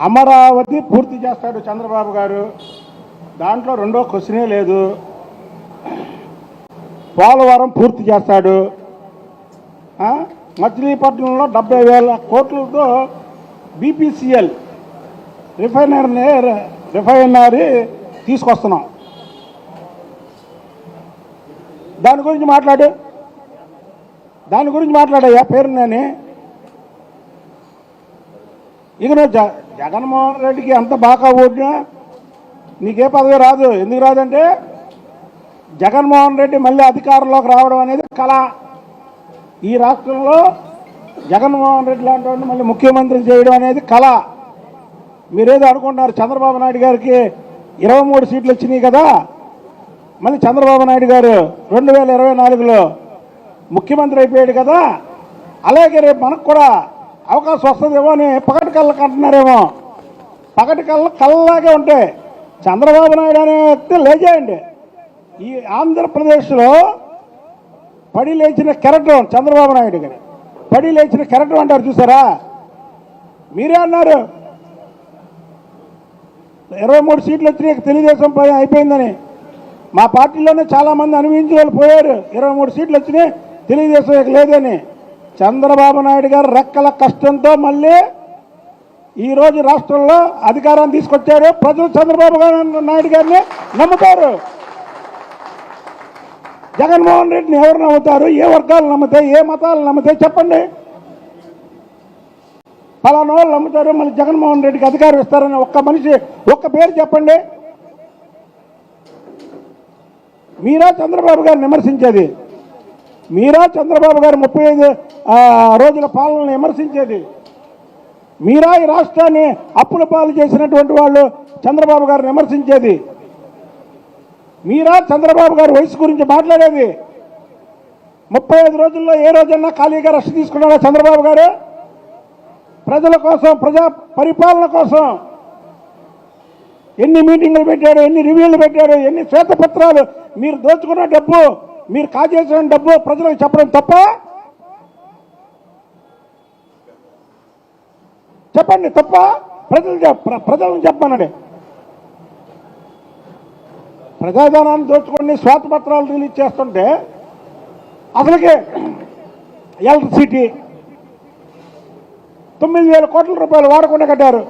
అమరావతి పూర్తి చేస్తాడు చంద్రబాబు గారు, దాంట్లో రెండో క్వశ్చనే లేదు. పోలవరం పూర్తి చేస్తాడు. మచిలీపట్నంలో 70,000 కోట్లతో బీపీసీఎల్ రిఫైనరీ తీసుకొస్తున్నాం. దాని గురించి మాట్లాడయ్యా పేరుని. ఇక నువ్వు జగన్మోహన్ రెడ్డికి ఎంత బాగా ఓడినా నీకే పదవి రాదు. ఎందుకు రాదంటే జగన్మోహన్ రెడ్డి మళ్ళీ అధికారంలోకి రావడం అనేది కళ. ఈ రాష్ట్రంలో జగన్మోహన్ రెడ్డి లాంటి వాడిని మళ్ళీ ముఖ్యమంత్రి చేయడం అనేది కళ. మీరేదో అనుకుంటున్నారు చంద్రబాబు నాయుడు గారికి 23 సీట్లు వచ్చినాయి కదా, మళ్ళీ చంద్రబాబు నాయుడు గారు 2024లో ముఖ్యమంత్రి అయిపోయాడు కదా, అలాగే రేపు మనకు కూడా అవకాశం వస్తుందేమో అని పగటి కళ్ళకి అంటున్నారేమో. పగటి కళ్ళలాగే ఉంటాయి. చంద్రబాబు నాయుడు అనే వ్యక్తి లేచేయండి. ఈ ఆంధ్రప్రదేశ్లో పడి లేచిన కెరటం చంద్రబాబు నాయుడు గారు. పడి లేచిన కెరటం అంటారు చూసారా, మీరే అన్నారు 23 సీట్లు వచ్చినాయి తెలుగుదేశం అయిపోయిందని. మా పార్టీలోనే చాలామంది అనుభవించి వాళ్ళు పోయారు. 23 సీట్లు వచ్చినాయి తెలుగుదేశం లేదని. చంద్రబాబు నాయుడు గారు రెక్కల కష్టంతో మళ్ళీ ఈరోజు రాష్ట్రంలో అధికారాన్ని తీసుకొచ్చారు. ప్రజలు చంద్రబాబు నాయుడు గారిని నమ్ముతారు. జగన్మోహన్ రెడ్డిని ఎవరు నమ్ముతారు? ఏ వర్గాలు నమ్ముతాయి? ఏ మతాలు నమ్ముతాయి? చెప్పండి. పలానా వాళ్ళు నమ్ముతారు, మళ్ళీ జగన్మోహన్ రెడ్డికి అధికారం ఇస్తారని ఒక్క మనిషి ఒక్క పేరు చెప్పండి. మీరా చంద్రబాబు గారిని విమర్శించేది? మీరా చంద్రబాబు గారు 35 రోజుల పాలనను విమర్శించేది? మీరా ఈ రాష్ట్రాన్ని అప్పుల పాలు చేసినటువంటి వాళ్ళు చంద్రబాబు గారిని విమర్శించేది? మీరా చంద్రబాబు గారి వయసు గురించి మాట్లాడేది? 35 రోజుల్లో ఏ రోజన్నా ఖాళీగా రెస్ట్ తీసుకున్నాడా చంద్రబాబు గారు? ప్రజల కోసం, ప్రజా పరిపాలన కోసం ఎన్ని మీటింగులు పెట్టాడు, ఎన్ని రివ్యూలు పెట్టాడు, ఎన్ని శ్వేతపత్రాలు. మీరు దోచుకున్న డబ్బు, మీరు కాజేసిన డబ్బు ప్రజలకు చెప్పడం తప్ప? చెప్పండి, తప్ప? ప్రజలను చెప్పమనండి. ప్రజాధనాన్ని దోచుకొని శ్వేతపత్రాలు రిలీజ్ చేస్తుంటే అసలుకే ఎలక్ట్రిసిటీ 9,000 కోట్ల రూపాయలు వాడకుండా కట్టారు.